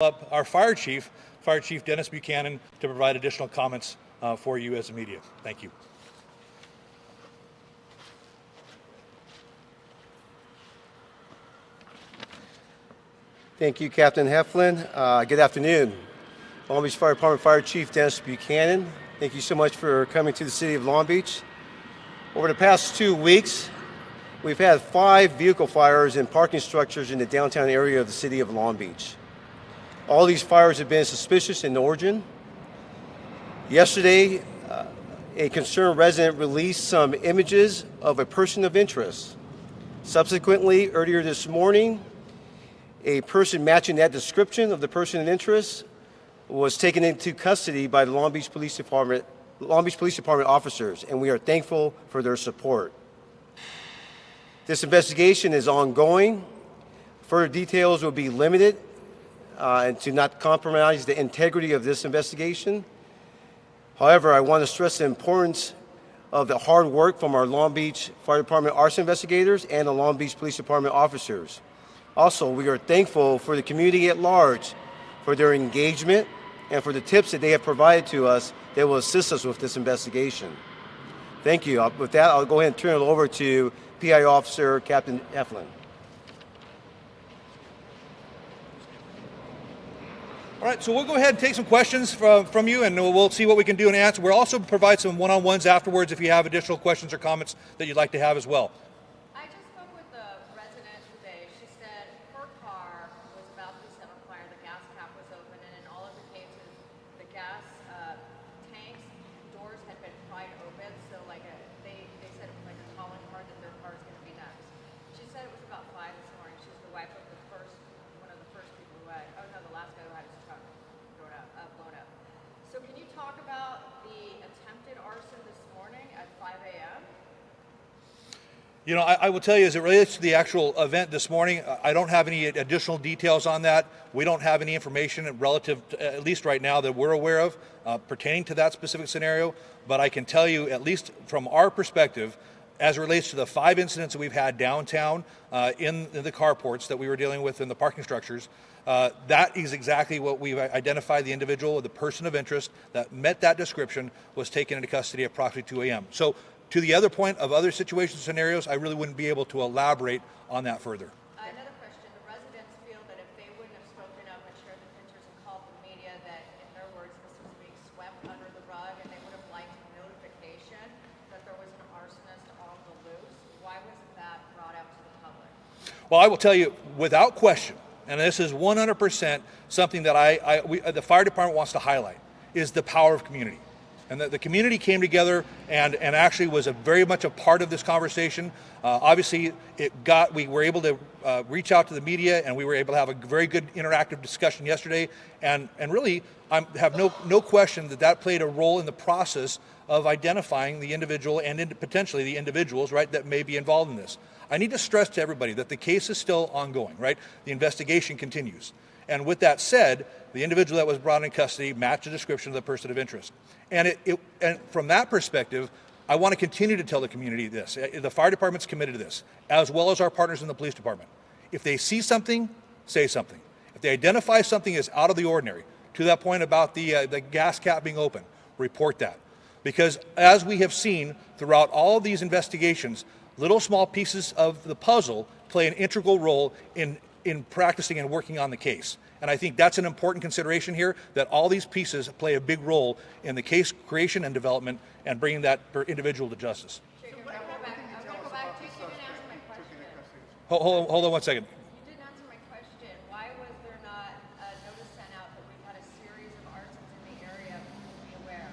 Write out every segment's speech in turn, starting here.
up our Fire Chief Dennis Buchanan, to provide additional comments for you as the media. Thank you. Thank you, Captain Heflin. Good afternoon. Long Beach Fire Department Fire Chief Dennis Buchanan. Thank you so much for coming to the city of Long Beach. Over the past 2 weeks, we've had 5 vehicle fires in parking structures in the downtown area of the city of Long Beach. All these fires have been suspicious in origin. Yesterday, a concerned resident released some images of a person of interest. Subsequently, earlier this morning, a person matching that description of the person of interest was taken into custody by the Long Beach Police Department officers, and we are thankful for their support. This investigation is ongoing. Further details will be limited and to not compromise the integrity of this investigation. However, I want to stress the importance of the hard work from our Long Beach Fire Department arson investigators and the Long Beach Police Department officers. Also, we are thankful for the community at large for their engagement and for the tips that they have provided to us that will assist us with this investigation. Thank you. With that, I'll go ahead and turn it over to PI Officer Captain Heflin. All right, so we'll go ahead and take some questions from you, and we'll see what we can do and answer. We'll also provide some one-on-ones afterwards if you have additional questions or comments that you'd like to have as well. I just spoke with the resident today. She said her car was about to set on fire. The gas cap was open, and in all of the cases, the gas tanks doors had been pried open. So, they said it was like a calling card that their car is going to be next. She said it was about 5 this morning. She was the wife of one of the first people who had, the last guy who had his truck blown up. So can you talk about the attempted arson this morning at 5 a.m.? You know, I will tell you, as it relates to the actual event this morning, I don't have any additional details on that. We don't have any information relative to, at least right now, that we're aware of pertaining to that specific scenario. But I can tell you, at least from our perspective, as it relates to the 5 incidents that we've had downtown in the carports that we were dealing with in the parking structures, that is exactly what we've identified. The individual, the person of interest that met that description, was taken into custody at approximately 2 a.m. So to the other point of other situations, scenarios, I really wouldn't be able to elaborate on that further. Another question. The residents feel that if they wouldn't have spoken up and shared the pictures and called the media, that in their words, this was being swept under the rug, and they would have liked notification that there was an arsonist on the loose. Why wasn't that brought out to the public? Well, I will tell you, without question, and this is 100% something that the fire department wants to highlight, is the power of community. And the community came together and actually was very much a part of this conversation. Obviously, we were able to reach out to the media, and we were able to have a very good interactive discussion yesterday. And really, I have no question that played a role in the process of identifying the individual and potentially the individuals, right, that may be involved in this. I need to stress to everybody that the case is still ongoing, right? The investigation continues. And with that said, the individual that was brought in custody matched the description of the person of interest. And from that perspective, I want to continue to tell the community this. The fire department's committed to this, as well as our partners in the police department. If they see something, say something. If they identify something as out of the ordinary, to that point about the gas cap being open, report that. Because as we have seen throughout all of these investigations, little small pieces of the puzzle play an integral role in practicing and working on the case. And I think that's an important consideration here, that all these pieces play a big role in the case creation and development and bringing that individual to justice. I'm going to go back. You didn't answer my question. Hold on one second. You didn't answer my question. Why was there not a notice sent out that we've had a series of arsons in the area to be aware?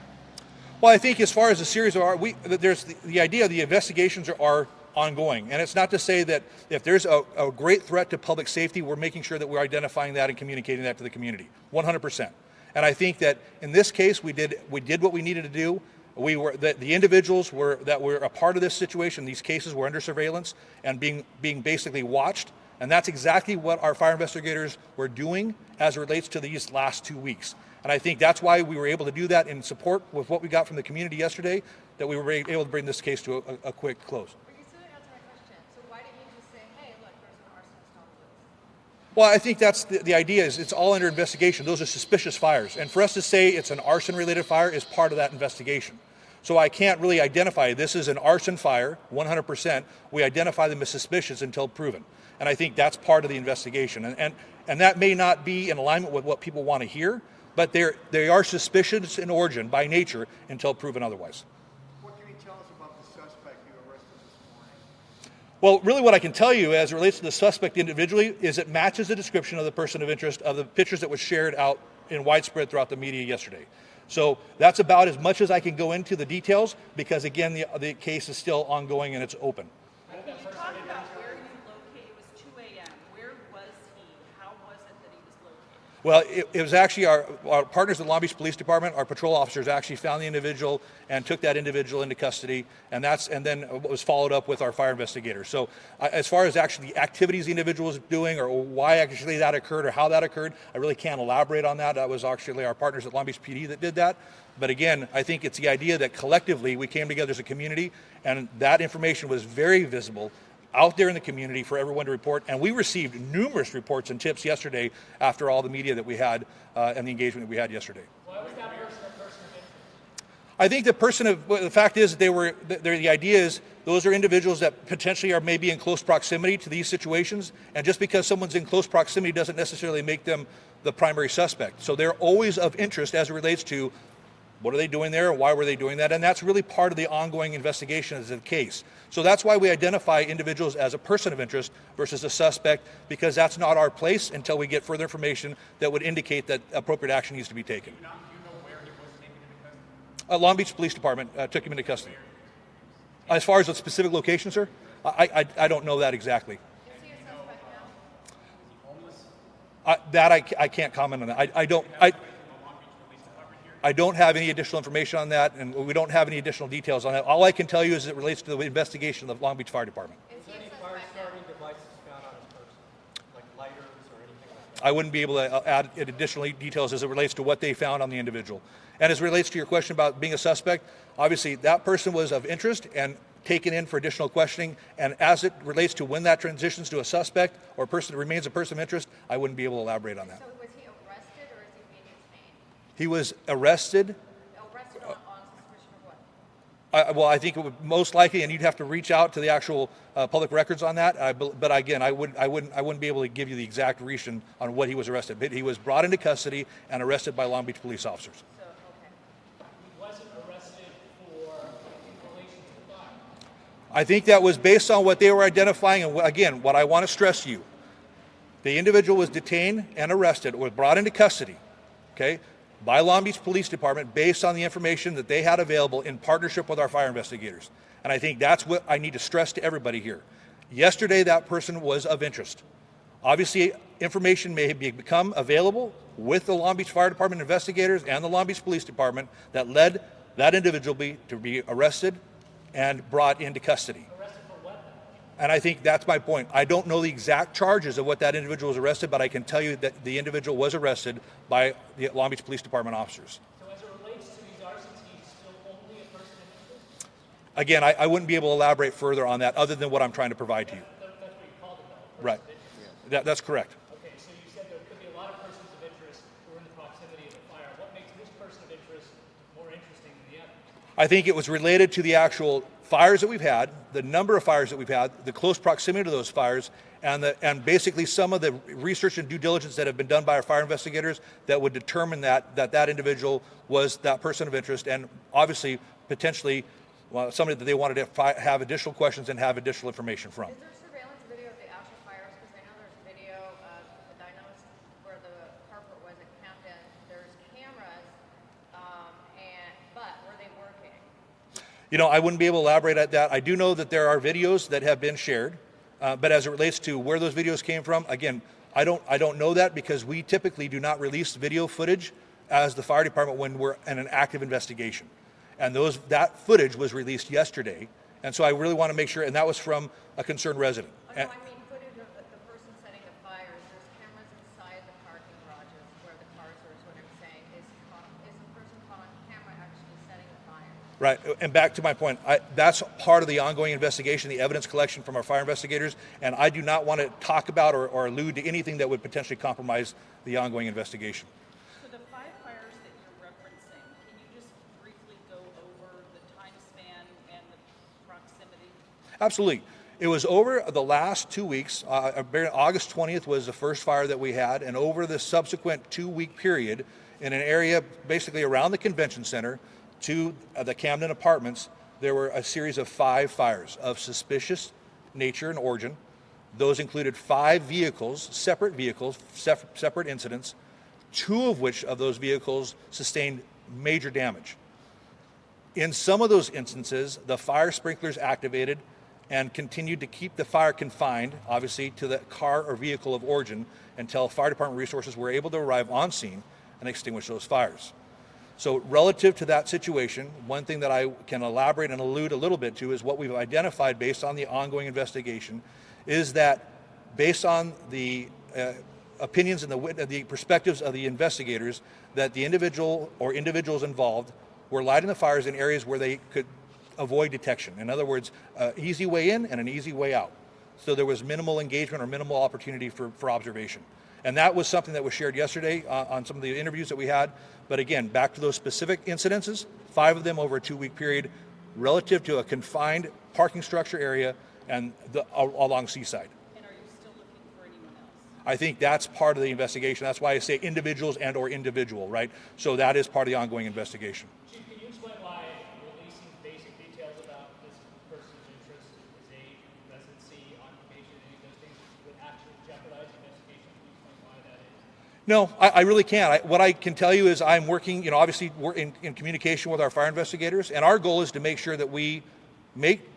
Well, I think as far as a series of there's the idea of the investigations are ongoing. And it's not to say that if there's a great threat to public safety, we're making sure that we're identifying that and communicating that to the community, 100%. And I think that in this case, we did what we needed to do. The individuals that were a part of this situation, these cases were under surveillance and being basically watched. And that's exactly what our fire investigators were doing as it relates to these last 2 weeks. And I think that's why we were able to do that in support with what we got from the community yesterday, that we were able to bring this case to a quick close. But you still didn't answer my question. So why didn't you just say, hey, look, there's an arsonist on the loose? Well, I think that's the idea is it's all under investigation. Those are suspicious fires. And for us to say it's an arson-related fire is part of that investigation. So I can't really identify this is an arson fire, 100%. We identify them as suspicious until proven. And I think that's part of the investigation. And that may not be in alignment with what people want to hear, but they are suspicious in origin by nature until proven otherwise. What can you tell us about the suspect you arrested this morning? Well, really what I can tell you as it relates to the suspect individually is it matches the description of the person of interest of the pictures that was shared out in widespread throughout the media yesterday. So that's about as much as I can go into the details because, again, the case is still ongoing and it's open. Can you talk about where you located? It was 2 a.m. Where was he? How was it that he was located? Well, it was actually our partners at Long Beach Police Department, our patrol officers actually found the individual and took that individual into custody, and then it was followed up with our fire investigators. So as far as actually the activities the individual was doing or why actually that occurred or how that occurred, I really can't elaborate on that. That was actually our partners at Long Beach PD that did that. But again, I think it's the idea that collectively we came together as a community, and that information was very visible out there in the community for everyone to report. And we received numerous reports and tips yesterday after all the media that we had and the engagement that we had yesterday. Why was that person a person of interest? I think the fact is the idea is those are individuals that potentially are maybe in close proximity to these situations. And just because someone's in close proximity doesn't necessarily make them the primary suspect. So they're always of interest as it relates to what are they doing there? Why were they doing that? And that's really part of the ongoing investigation as a case. So that's why we identify individuals as a person of interest versus a suspect, because that's not our place until we get further information that would indicate that appropriate action needs to be taken. Do you know where he was taken into custody? Long Beach Police Department took him into custody. As far as the specific location, sir, I don't know that exactly. Is he a suspect now? I can't comment on that. I don't have any additional information on that, and we don't have any additional details on that. All I can tell you is it relates to the investigation of the Long Beach Fire Department. Is he a Any suspect fire-starting now? devices found on his person, like lighters or anything like that? I wouldn't be able to add additional details as it relates to what they found on the individual. And as it relates to your question about being a suspect, obviously that person was of interest and taken in for additional questioning. And as it relates to when that transitions to a suspect or a person that remains a person of interest, I wouldn't be able to elaborate on that. So was he arrested or is he being detained? He was arrested. Arrested on suspicion of what? Well, I think it would most likely, and you'd have to reach out to the actual public records on that. But again, I wouldn't be able to give you the exact reason on what he was arrested. But he was brought into custody and arrested by Long Beach police officers. So, okay. He wasn't arrested for in relation to the fire. I think that was based on what they were identifying. And again, what I want to stress to you, the individual was detained and arrested, was brought into custody, okay, by Long Beach Police Department based on the information that they had available in partnership with our fire investigators. And I think that's what I need to stress to everybody here. Yesterday, that person was of interest. Obviously, information may become available with the Long Beach Fire Department investigators and the Long Beach Police Department that led that individual to be arrested and brought into custody. Arrested for what? And I think that's my point. I don't know the exact charges of what that individual was arrested, but I can tell you that the individual was arrested by the Long Beach Police Department officers. So as it relates to these arsons, he's still only a person of interest? Again, I wouldn't be able to elaborate further on that other than what I'm trying to provide to you. That's what you called it, though. Right. That's correct. Okay, so you said there could be a lot of persons of interest who are in the proximity of the fire. What makes this person of interest more interesting than the other? I think it was related to the actual fires that we've had, the number of fires that we've had, the close proximity to those fires, and basically some of the research and due diligence that have been done by our fire investigators that would determine that individual was that person of interest, and obviously potentially somebody that they wanted to have additional questions and have additional information from. Is there surveillance video of the actual fires? Because I know there's video of the dynos where the carport was at Camden. There's cameras, but were they working? You know, I wouldn't be able to elaborate at that. I do know that there are videos that have been shared, but as it relates to where those videos came from, again, I don't know that because we typically do not release video footage as the fire department when we're in an active investigation. And that footage was released yesterday, and so I really want to make sure, and that was from a concerned resident. Oh, no, I mean footage of the person setting the fires. There's cameras inside the parking garages where the cars are, is what I'm saying. Is the person caught on camera actually setting the fire? Right, and back to my point, that's part of the ongoing investigation, the evidence collection from our fire investigators, and I do not want to talk about or allude to anything that would potentially compromise the ongoing investigation. For the 5 fires that you're referencing, can you just briefly go over the time span and the proximity? Absolutely. It was over the last 2 weeks. August 20th was the first fire that we had, and over the subsequent 2-week period in an area basically around the convention center to the Camden Apartments, there were a series of 5 fires of suspicious nature and origin. Those included 5 vehicles, separate incidents, 2 of which of those vehicles sustained major damage. In some of those instances, the fire sprinklers activated and continued to keep the fire confined, obviously, to the car or vehicle of origin until fire department resources were able to arrive on scene and extinguish those fires. So relative to that situation, one thing that I can elaborate and allude a little bit to is what we've identified based on the ongoing investigation is that based on the opinions and the perspectives of the investigators, that the individual or individuals involved were lighting the fires in areas where they could avoid detection. In other words, an easy way in and an easy way out. So there was minimal engagement or minimal opportunity for observation. And that was something that was shared yesterday on some of the interviews that we had. But again, back to those specific incidences, 5 of them over a 2-week period relative to a confined parking structure area and along Seaside. And are you still looking for anyone else? I think that's part of the investigation. That's why I say individuals and or individual, right? So that is part of the ongoing investigation. Chief, can you explain why releasing basic details about this person's interest, his age, residency, occupation, any of those things would actually jeopardize the investigation? Can you explain why that is? No, I really can't. What I can tell you is I'm working, obviously we're in communication with our fire investigators, and our goal is to make sure that we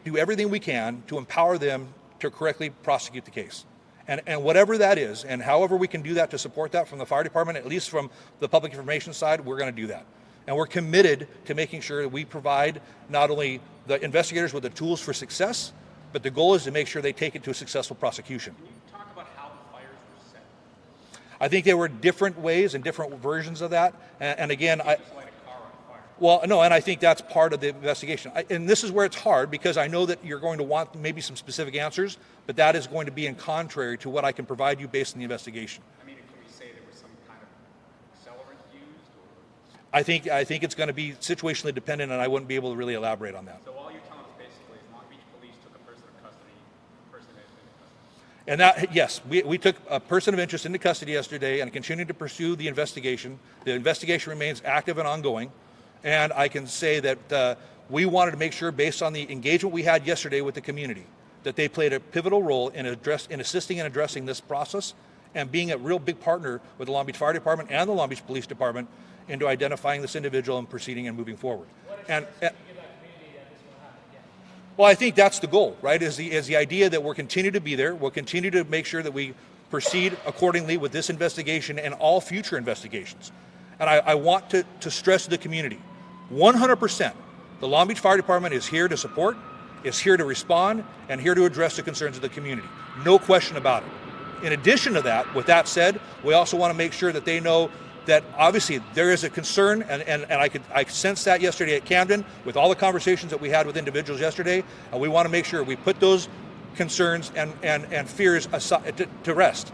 do everything we can to empower them to correctly prosecute the case. And whatever that is, and however we can do that to support that from the fire department, at least from the public information side, we're going to do that. And we're committed to making sure that we provide not only the investigators with the tools for success, but the goal is to make sure they take it to a successful prosecution. Can you talk about how the fires were set? I think there were different ways and different versions of that. And again, Just light a car on fire. well, no, and I think that's part of the investigation. And this is where it's hard because I know that you're going to want maybe some specific answers, but that is going to be in contrary to what I can provide you based on the investigation. I mean, can we say there was some kind of accelerant used? Or? I think it's going to be situationally dependent, and I wouldn't be able to really elaborate on that. So all you're telling us basically is Long Beach Police took a person in custody, the person has been in custody. And that, yes, we took a person of interest into custody yesterday and continue to pursue the investigation. The investigation remains active and ongoing. And I can say that we wanted to make sure, based on the engagement we had yesterday with the community, that they played a pivotal role in assisting and addressing this process and being a real big partner with the Long Beach Fire Department and the Long Beach Police Department into identifying this individual and proceeding and moving forward. And Give that community that this will happen again. well, I think that's the goal, right? Is the idea that we'll continue to be there. We'll continue to make sure that we proceed accordingly with this investigation and all future investigations. And I want to stress to the community, 100%, the Long Beach Fire Department is here to support, is here to respond, and here to address the concerns of the community. No question about it. In addition to that, with that said, we also want to make sure that they know that obviously there is a concern, and I sensed that yesterday at Camden with all the conversations that we had with individuals yesterday, and we want to make sure we put those concerns and fears aside, to rest,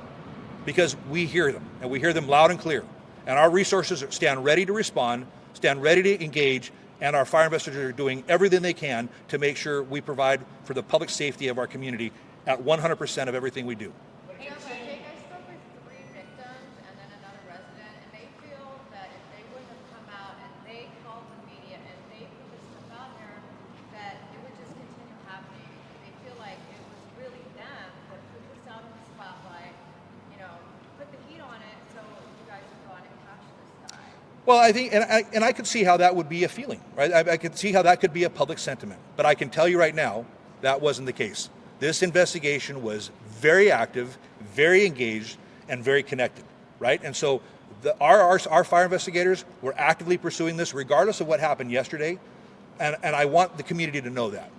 because we hear them, and we hear them loud and clear. And our resources stand ready to respond, stand ready to engage, and our fire investigators are doing everything they can to make sure we provide for the public safety of our community at 100% of everything we do. You know, I spoke with 3 victims and then another resident, and they feel that if they wouldn't have come out and they called the media and they put this stuff out there, that it would just continue happening. They feel like it was really them that put this out in the spotlight, put the heat on it so you guys would go on and catch this guy. Well, I think, and I could see how that would be a feeling, right? I could see how that could be a public sentiment. But I can tell you right now, that wasn't the case. This investigation was very active, very engaged, and very connected, right? And so our fire investigators were actively pursuing this regardless of what happened yesterday. And I want the community to know that.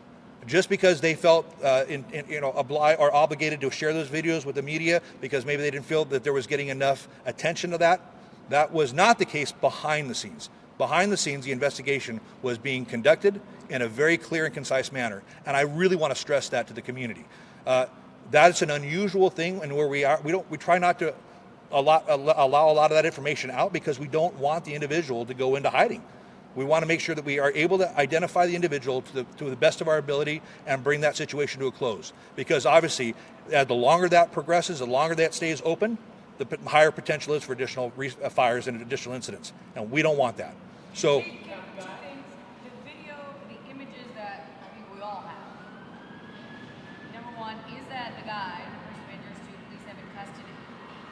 Just because they felt obliged or obligated to share those videos with the media because maybe they didn't feel that there was getting enough attention to that, that was not the case behind the scenes. behind the scenes, the investigation was being conducted in a very clear and concise manner. And I really want to stress that to the community. That's an unusual thing, and where we try not to allow a lot of that information out because we don't want the individual to go into hiding. We want to make sure that we are able to identify the individual to the best of our ability and bring that situation to a close. Because obviously, the longer that progresses, the longer that stays open, the higher potential is for additional fires and additional incidents. And we don't want that. So, Two things. The video, the images that I think we all have. Number one, is that the guy, the person of interest who police have in custody?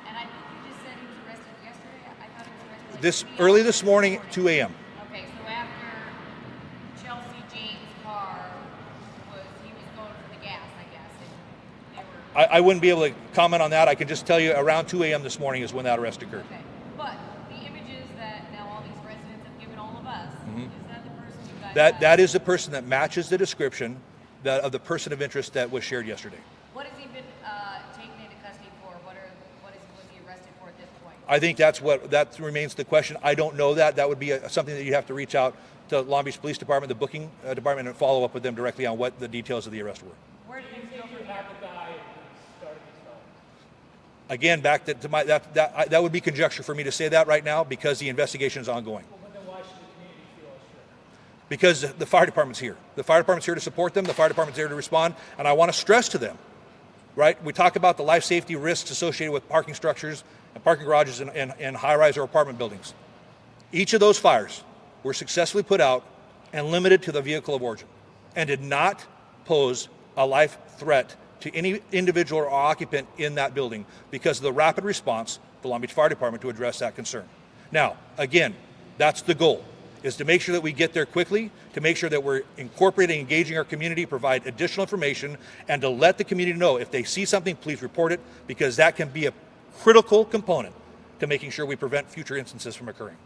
And I think you just said he was arrested yesterday. I thought he was arrested like early this morning, 2 a.m. Okay, so after Chelsea Jane's car he was going for the gas, I guess. And they were. I wouldn't be able to comment on that. I can just tell you around 2 a.m. this morning is when that arrest occurred. Okay, but the images that now all these residents have given all of us, is that the person who got That is the person that matches the description of the person of interest that was shared yesterday. What has he been taken into custody for? Was he arrested for at this point? I think that remains the question. I don't know that. That would be something that you have to reach out to Long Beach Police Department, the booking department, and follow up with them directly on what the details of the arrest were. Where did he go from You here? have the guy who started this felony. Again, back to my that would be conjecture for me to say that right now because the investigation is ongoing. Well, then why should the community feel assured? Because the fire department's here. The fire department's here to support them. The fire department's here to respond. And I want to stress to them, right? We talk about the life safety risks associated with parking structures and parking garages in high-rise or apartment buildings. Each of those fires were successfully put out and limited to the vehicle of origin and did not pose a life threat to any individual or occupant in that building because of the rapid response of the Long Beach Fire Department to address that concern. Now, again, that's the goal, is to make sure that we get there quickly, to make sure that we're incorporating, engaging our community, provide additional information, and to let the community know if they see something, please report it, because that can be a critical component to making sure we prevent future instances from occurring.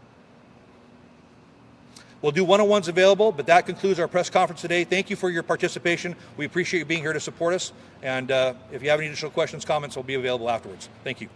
We'll do one-on-ones available, but that concludes our press conference today. Thank you for your participation. We appreciate you being here to support us. And if you have any additional questions, comments will be available afterwards. Thank you.